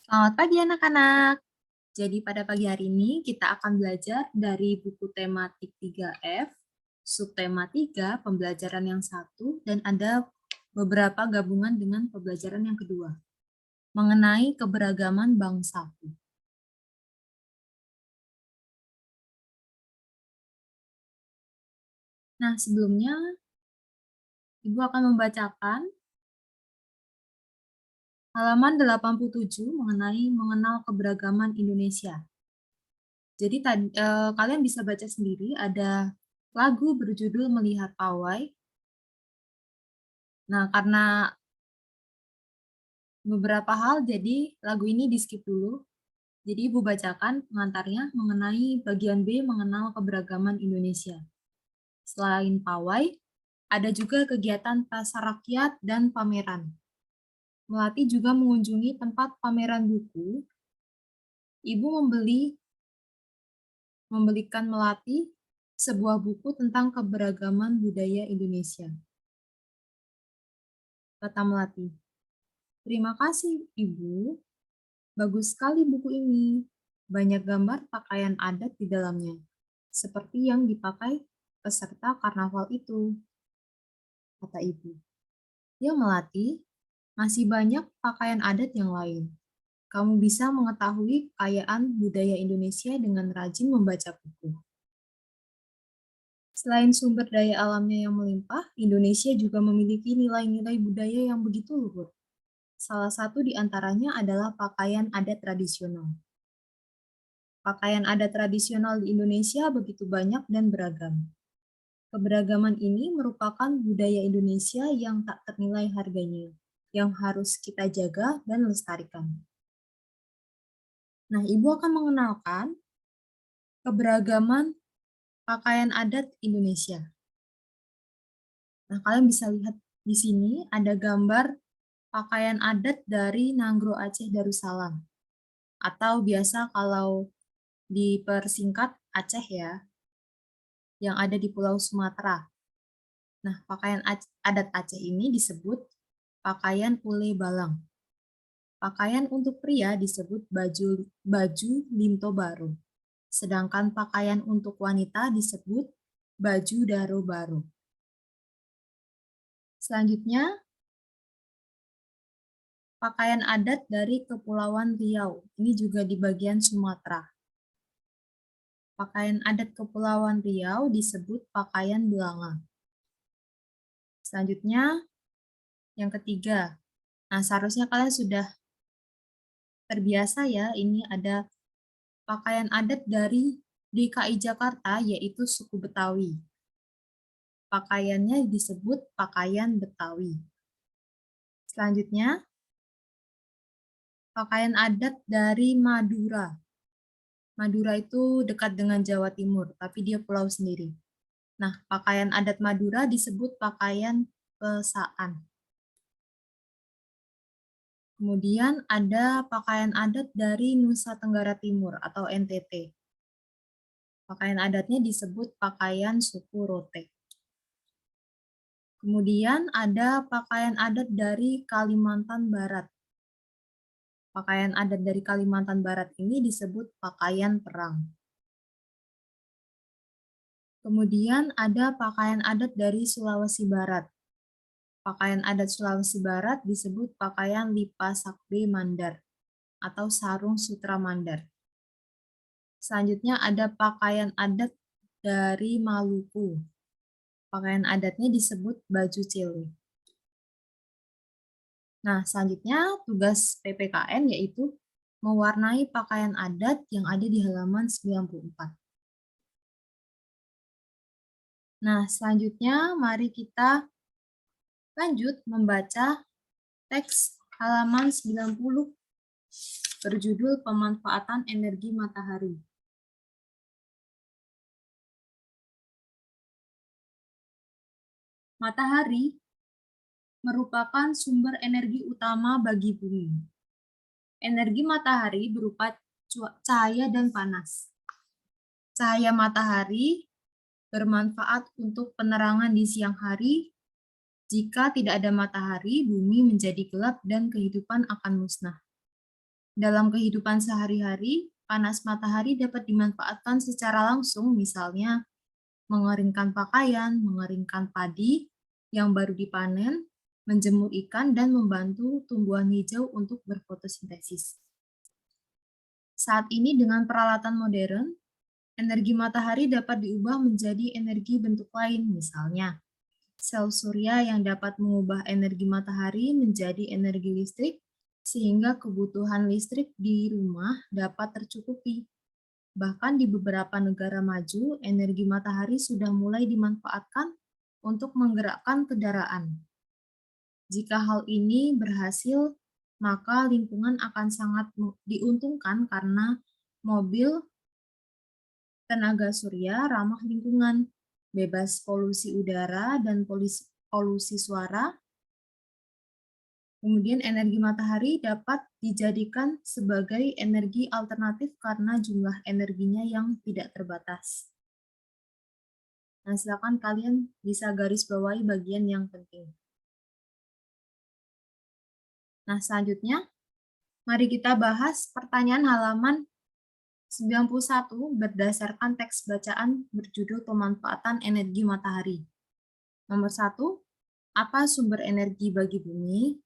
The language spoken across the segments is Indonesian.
Selamat pagi anak-anak. Jadi pada pagi hari ini kita akan belajar dari buku tematik 3F, subtema 3, pembelajaran yang satu, dan ada beberapa gabungan dengan pembelajaran yang kedua, mengenai keberagaman bangsaku. Nah, sebelumnya Ibu akan membacakan halaman 87 mengenai mengenal keberagaman Indonesia. Jadi kalian bisa baca sendiri, ada lagu berjudul Melihat Pawai. Nah, karena beberapa hal, jadi lagu ini di-skip dulu. Jadi Ibu bacakan pengantarnya mengenai bagian B mengenal keberagaman Indonesia. Selain pawai, ada juga kegiatan pasar rakyat dan pameran. Melati juga mengunjungi tempat pameran buku. Ibu membelikan Melati sebuah buku tentang keberagaman budaya Indonesia. Kata Melati, "Terima kasih, Ibu. Bagus sekali buku ini. Banyak gambar pakaian adat di dalamnya, seperti yang dipakai peserta karnaval itu," kata ibu. "Ya Melati, masih banyak pakaian adat yang lain. Kamu bisa mengetahui kekayaan budaya Indonesia dengan rajin membaca buku." Selain sumber daya alamnya yang melimpah, Indonesia juga memiliki nilai-nilai budaya yang begitu luhur. Salah satu di antaranya adalah pakaian adat tradisional. Pakaian adat tradisional di Indonesia begitu banyak dan beragam. Keberagaman ini merupakan budaya Indonesia yang tak ternilai harganya, yang harus kita jaga dan lestarikan. Nah, Ibu akan mengenalkan keberagaman pakaian adat Indonesia. Nah, kalian bisa lihat di sini ada gambar pakaian adat dari Nanggro Aceh Darussalam, atau biasa kalau dipersingkat Aceh ya, yang ada di Pulau Sumatera. Nah, pakaian adat Aceh ini disebut pakaian ule balang. Pakaian untuk pria disebut baju linto baru. Sedangkan pakaian untuk wanita disebut baju daro baru. Selanjutnya, pakaian adat dari Kepulauan Riau. Ini juga di bagian Sumatera. Pakaian adat Kepulauan Riau disebut pakaian belanga. Selanjutnya, yang ketiga. Nah, seharusnya kalian sudah terbiasa ya, ini ada pakaian adat dari DKI Jakarta, yaitu suku Betawi. Pakaiannya disebut pakaian Betawi. Selanjutnya, pakaian adat dari Madura. Madura itu dekat dengan Jawa Timur, tapi dia pulau sendiri. Nah, pakaian adat Madura disebut pakaian pesaan. Kemudian ada pakaian adat dari Nusa Tenggara Timur atau NTT. Pakaian adatnya disebut pakaian suku Rote. Kemudian ada pakaian adat dari Kalimantan Barat. Pakaian adat dari Kalimantan Barat ini disebut pakaian perang. Kemudian ada pakaian adat dari Sulawesi Barat. Pakaian adat Sulawesi Barat disebut pakaian Lipa Sakbe Mandar atau sarung sutra Mandar. Selanjutnya ada pakaian adat dari Maluku. Pakaian adatnya disebut baju cele. Nah, selanjutnya tugas PPKN yaitu mewarnai pakaian adat yang ada di halaman 94. Nah, selanjutnya mari kita lanjut membaca teks halaman 90 berjudul Pemanfaatan Energi Matahari. Matahari merupakan sumber energi utama bagi bumi. Energi matahari berupa cahaya dan panas. Cahaya matahari bermanfaat untuk penerangan di siang hari. Jika tidak ada matahari, bumi menjadi gelap dan kehidupan akan musnah. Dalam kehidupan sehari-hari, panas matahari dapat dimanfaatkan secara langsung, misalnya mengeringkan pakaian, mengeringkan padi yang baru dipanen, menjemur ikan, dan membantu tumbuhan hijau untuk berfotosintesis. Saat ini dengan peralatan modern, energi matahari dapat diubah menjadi energi bentuk lain, misalnya sel surya yang dapat mengubah energi matahari menjadi energi listrik, sehingga kebutuhan listrik di rumah dapat tercukupi. Bahkan di beberapa negara maju, energi matahari sudah mulai dimanfaatkan untuk menggerakkan kendaraan. Jika hal ini berhasil, maka lingkungan akan sangat diuntungkan karena mobil tenaga surya ramah lingkungan, bebas polusi udara dan polusi suara. Kemudian energi matahari dapat dijadikan sebagai energi alternatif karena jumlah energinya yang tidak terbatas. Nah, silakan kalian bisa garis bawahi bagian yang penting. Nah, selanjutnya, mari kita bahas pertanyaan halaman 91 berdasarkan teks bacaan berjudul Pemanfaatan Energi Matahari. Nomor 1, apa sumber energi bagi bumi?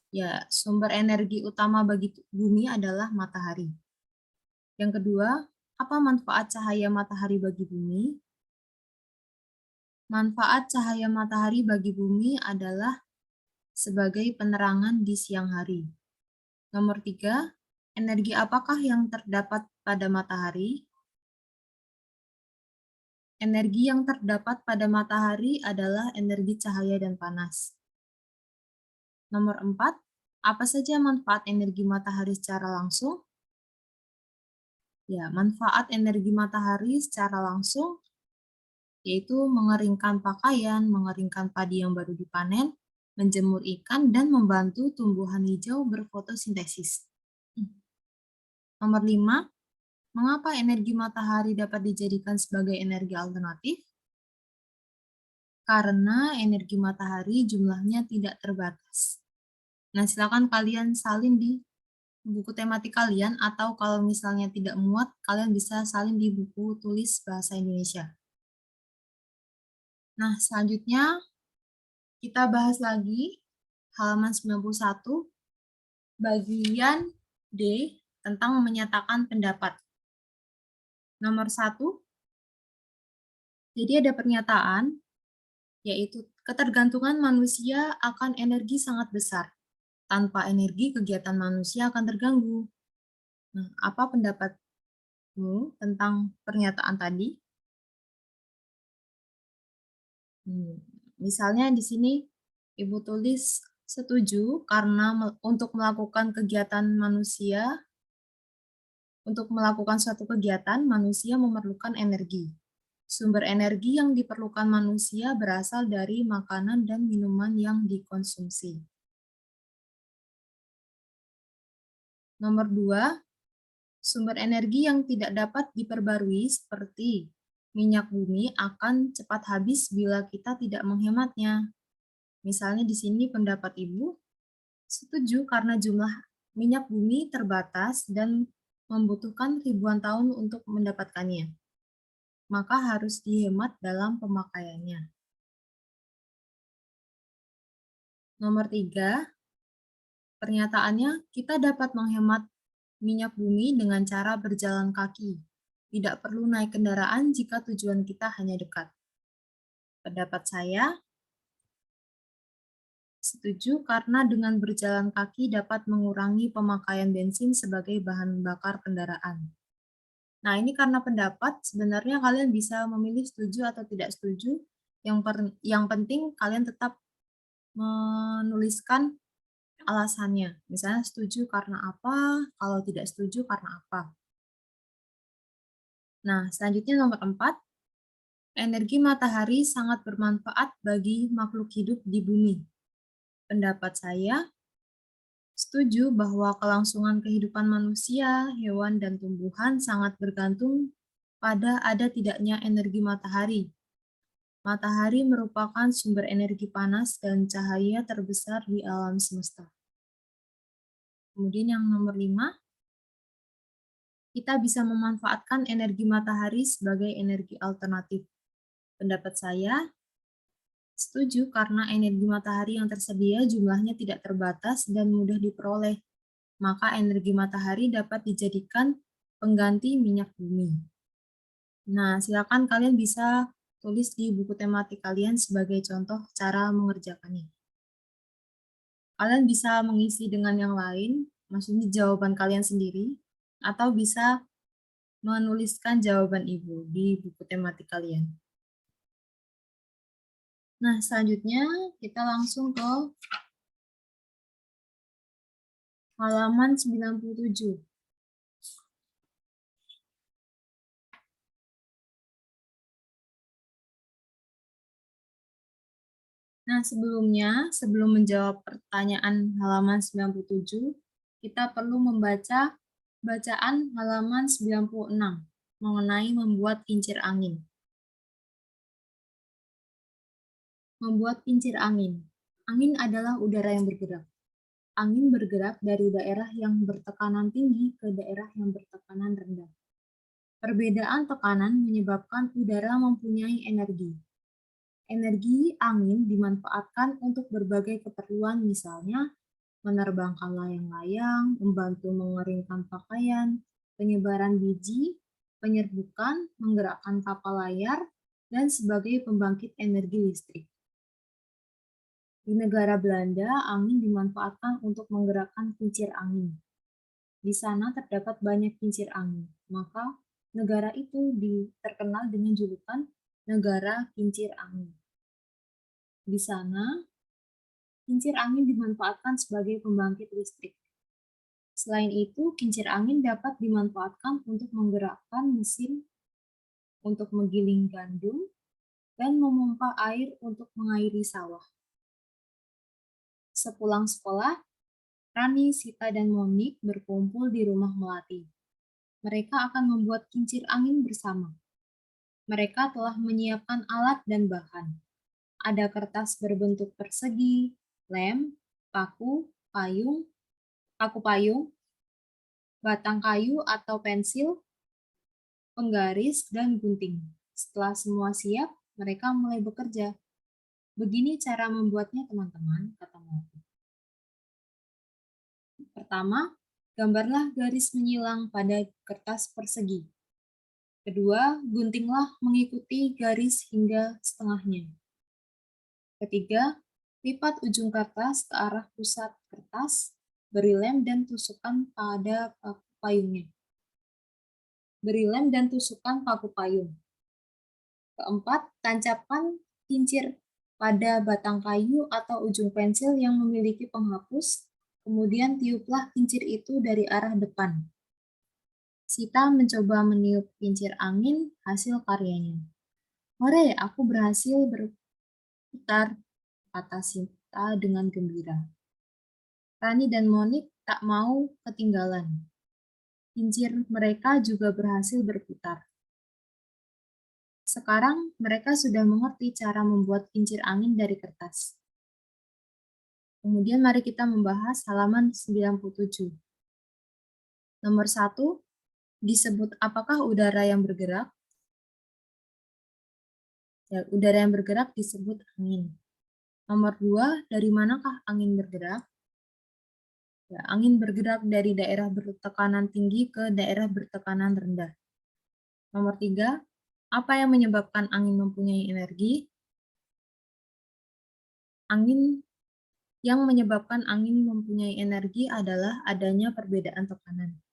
Ya, sumber energi utama bagi bumi adalah matahari. Yang kedua, apa manfaat cahaya matahari bagi bumi? Manfaat cahaya matahari bagi bumi adalah sebagai penerangan di siang hari. Nomor 3, energi apakah yang terdapat pada matahari? Energi yang terdapat pada matahari adalah energi cahaya dan panas. Nomor 4, apa saja manfaat energi matahari secara langsung? Ya, manfaat energi matahari secara langsung yaitu mengeringkan pakaian, mengeringkan padi yang baru dipanen, menjemur ikan, dan membantu tumbuhan hijau berfotosintesis. Nomor 5, mengapa energi matahari dapat dijadikan sebagai energi alternatif? Karena energi matahari jumlahnya tidak terbatas. Nah, silakan kalian salin di buku tematik kalian, atau kalau misalnya tidak muat, kalian bisa salin di buku tulis bahasa Indonesia. Nah, selanjutnya kita bahas lagi halaman 91, bagian D, tentang menyatakan pendapat. Nomor 1, jadi ada pernyataan, yaitu ketergantungan manusia akan energi sangat besar. Tanpa energi, kegiatan manusia akan terganggu. Nah, apa pendapatmu tentang pernyataan tadi? Misalnya di sini Ibu tulis setuju karena untuk melakukan suatu kegiatan manusia memerlukan energi. Sumber energi yang diperlukan manusia berasal dari makanan dan minuman yang dikonsumsi. Nomor 2, sumber energi yang tidak dapat diperbarui seperti minyak bumi akan cepat habis bila kita tidak menghematnya. Misalnya di sini pendapat Ibu setuju karena jumlah minyak bumi terbatas dan membutuhkan ribuan tahun untuk mendapatkannya. Maka harus dihemat dalam pemakaiannya. Nomor 3, pernyataannya kita dapat menghemat minyak bumi dengan cara berjalan kaki. Tidak perlu naik kendaraan jika tujuan kita hanya dekat. Pendapat saya, setuju karena dengan berjalan kaki dapat mengurangi pemakaian bensin sebagai bahan bakar kendaraan. Nah, ini karena pendapat, sebenarnya kalian bisa memilih setuju atau tidak setuju. Yang penting kalian tetap menuliskan alasannya. Misalnya setuju karena apa, kalau tidak setuju karena apa. Nah, selanjutnya nomor 4, energi matahari sangat bermanfaat bagi makhluk hidup di bumi. Pendapat saya, setuju bahwa kelangsungan kehidupan manusia, hewan, dan tumbuhan sangat bergantung pada ada tidaknya energi matahari. Matahari merupakan sumber energi panas dan cahaya terbesar di alam semesta. Kemudian yang nomor 5, kita bisa memanfaatkan energi matahari sebagai energi alternatif. Pendapat saya setuju karena energi matahari yang tersedia jumlahnya tidak terbatas dan mudah diperoleh. Maka energi matahari dapat dijadikan pengganti minyak bumi. Nah, silakan kalian bisa tulis di buku tematik kalian sebagai contoh cara mengerjakannya. Kalian bisa mengisi dengan yang lain, maksudnya jawaban kalian sendiri, atau bisa menuliskan jawaban Ibu di buku tematik kalian. Nah, selanjutnya kita langsung ke halaman 97. Nah, sebelum menjawab pertanyaan halaman 97, kita perlu membaca bacaan halaman 96 mengenai membuat kincir angin. Membuat kincir angin. Angin adalah udara yang bergerak. Angin bergerak dari daerah yang bertekanan tinggi ke daerah yang bertekanan rendah. Perbedaan tekanan menyebabkan udara mempunyai energi. Energi angin dimanfaatkan untuk berbagai keperluan, misalnya menerbangkan layang-layang, membantu mengeringkan pakaian, penyebaran biji, penyerbukan, menggerakkan kapal layar, dan sebagai pembangkit energi listrik. Di negara Belanda, angin dimanfaatkan untuk menggerakkan kincir angin. Di sana terdapat banyak kincir angin, maka negara itu terkenal dengan julukan negara kincir angin. Di sana, kincir angin dimanfaatkan sebagai pembangkit listrik. Selain itu, kincir angin dapat dimanfaatkan untuk menggerakkan mesin untuk menggiling gandum dan memompa air untuk mengairi sawah. Sepulang sekolah, Rani, Sita, dan Monik berkumpul di rumah Melati. Mereka akan membuat kincir angin bersama. Mereka telah menyiapkan alat dan bahan. Ada kertas berbentuk persegi, lem, paku payung, batang kayu atau pensil, penggaris, dan gunting. Setelah semua siap, mereka mulai bekerja. Begini cara membuatnya, teman-teman, kata Melati. Pertama, gambarlah garis menyilang pada kertas persegi. Kedua, guntinglah mengikuti garis hingga setengahnya. Ketiga, lipat ujung kertas ke arah pusat kertas, beri lem dan tusukkan pada paku payungnya. Beri lem dan tusukkan paku payung. Keempat, tancapkan kincir pada batang kayu atau ujung pensil yang memiliki penghapus, kemudian tiuplah kincir itu dari arah depan. Sita mencoba meniup kincir angin hasil karyanya. "Hore, aku berhasil berputar," kata Sita dengan gembira. Rani dan Monik tak mau ketinggalan. Kincir mereka juga berhasil berputar. Sekarang mereka sudah mengerti cara membuat kincir angin dari kertas. Kemudian mari kita membahas halaman 97. Nomor 1, disebut apakah udara yang bergerak? Ya, udara yang bergerak disebut angin. Nomor 2, dari manakah angin bergerak? Ya, angin bergerak dari daerah bertekanan tinggi ke daerah bertekanan rendah. Nomor 3, apa yang menyebabkan angin mempunyai energi? Yang menyebabkan angin mempunyai energi adalah adanya perbedaan tekanan.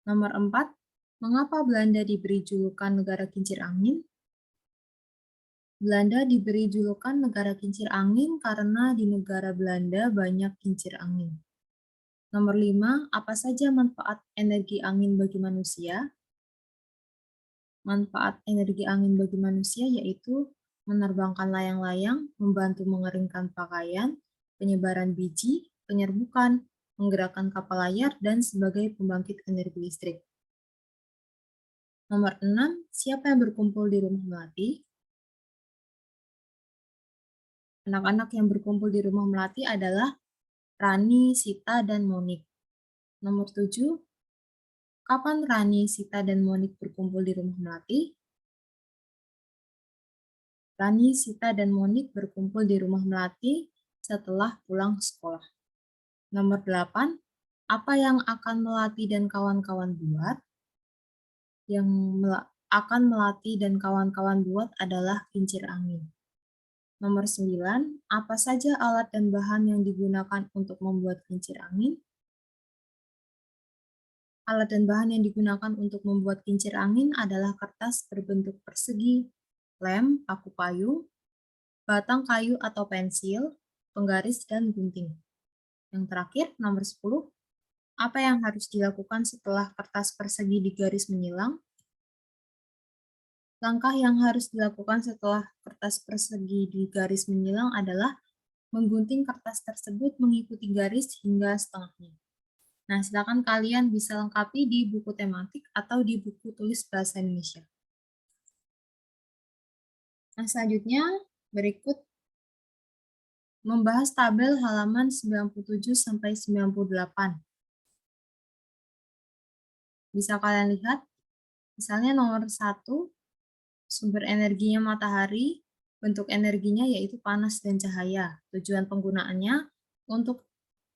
Nomor 4, mengapa Belanda diberi julukan negara kincir angin? Belanda diberi julukan negara kincir angin karena di negara Belanda banyak kincir angin. Nomor 5, apa saja manfaat energi angin bagi manusia? Manfaat energi angin bagi manusia yaitu menerbangkan layang-layang, membantu mengeringkan pakaian, penyebaran biji, penyerbukan, menggerakkan kapal layar, dan sebagai pembangkit energi listrik. Nomor 6, siapa yang berkumpul di rumah Melati? Anak-anak yang berkumpul di rumah Melati adalah Rani, Sita, dan Monik. Nomor 7, kapan Rani, Sita, dan Monik berkumpul di rumah Melati? Rani, Sita, dan Monik berkumpul di rumah Melati setelah pulang sekolah. Nomor 8, apa yang akan Melati dan kawan-kawan buat? Yang akan Melati dan kawan-kawan buat adalah kincir angin. Nomor 9, apa saja alat dan bahan yang digunakan untuk membuat kincir angin? Alat dan bahan yang digunakan untuk membuat kincir angin adalah kertas berbentuk persegi, lem, paku payung, batang kayu atau pensil, penggaris, dan gunting. Yang terakhir, nomor 10, apa yang harus dilakukan setelah kertas persegi digaris menyilang? Langkah yang harus dilakukan setelah kertas persegi digaris menyilang adalah menggunting kertas tersebut mengikuti garis hingga setengahnya. Nah, silakan kalian bisa lengkapi di buku tematik atau di buku tulis bahasa Indonesia. Nah, selanjutnya berikut membahas tabel halaman 97 sampai 98. Bisa kalian lihat, misalnya nomor 1, sumber energinya matahari, bentuk energinya yaitu panas dan cahaya. Tujuan penggunaannya untuk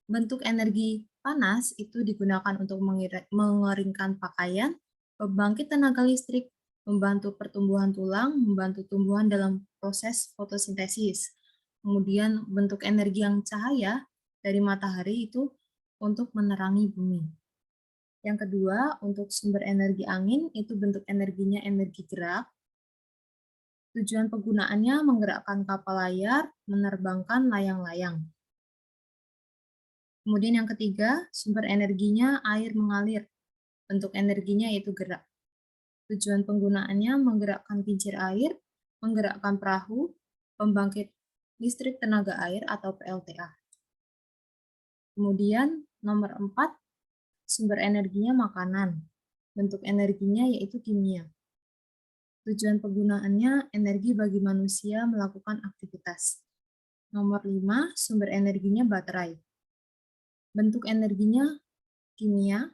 bentuk energi panas itu digunakan untuk mengeringkan pakaian, pembangkit tenaga listrik, membantu pertumbuhan tulang, membantu tumbuhan dalam proses fotosintesis. Kemudian bentuk energi yang cahaya dari matahari itu untuk menerangi bumi. Yang kedua, untuk sumber energi angin itu bentuk energinya energi gerak. Tujuan penggunaannya menggerakkan kapal layar, menerbangkan layang-layang. Kemudian yang ketiga, sumber energinya air mengalir. Bentuk energinya yaitu gerak. Tujuan penggunaannya menggerakkan kincir air, menggerakkan perahu, pembangkit listrik tenaga air atau PLTA. Kemudian nomor 4, sumber energinya makanan. Bentuk energinya yaitu kimia. Tujuan penggunaannya energi bagi manusia melakukan aktivitas. Nomor 5, sumber energinya baterai. Bentuk energinya kimia.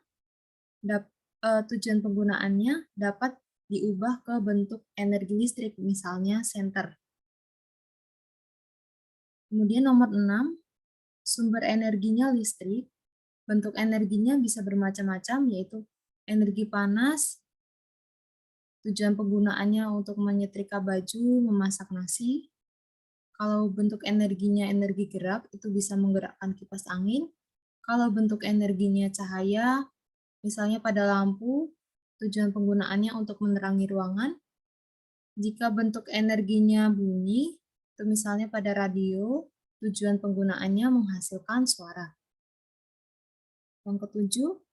Tujuan penggunaannya dapat diubah ke bentuk energi listrik, misalnya senter. Kemudian nomor 6, sumber energinya listrik. Bentuk energinya bisa bermacam-macam, yaitu energi panas. Tujuan penggunaannya untuk menyetrika baju, memasak nasi. Kalau bentuk energinya energi gerak, itu bisa menggerakkan kipas angin. Kalau bentuk energinya cahaya, misalnya pada lampu, tujuan penggunaannya untuk menerangi ruangan. Jika bentuk energinya bunyi, itu misalnya pada radio, tujuan penggunaannya menghasilkan suara. Yang ketujuh,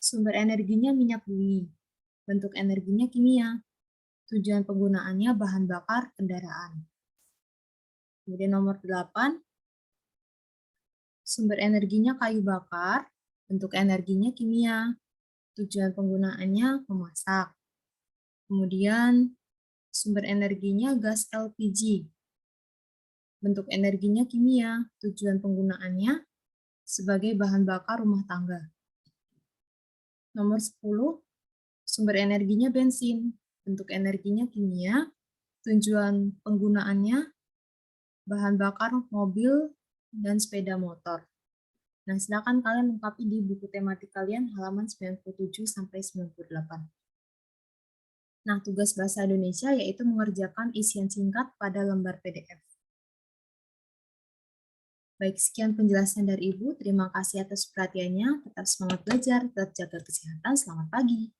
sumber energinya minyak bumi. Bentuk energinya kimia. Tujuan penggunaannya bahan bakar kendaraan. Kemudian nomor 8, sumber energinya kayu bakar. Bentuk energinya kimia. Tujuan penggunaannya memasak. Kemudian sumber energinya gas LPG. Bentuk energinya kimia. Tujuan penggunaannya sebagai bahan bakar rumah tangga. Nomor 10, sumber energinya bensin. Bentuk energinya kimia. Tujuan penggunaannya bahan bakar mobil dan sepeda motor. Nah, silakan kalian lengkapi di buku tematik kalian halaman 97 sampai 98. Nah, tugas bahasa Indonesia yaitu mengerjakan isian singkat pada lembar PDF. Baik, sekian penjelasan dari Ibu. Terima kasih atas perhatiannya. Tetap semangat belajar, tetap jaga kesehatan. Selamat pagi.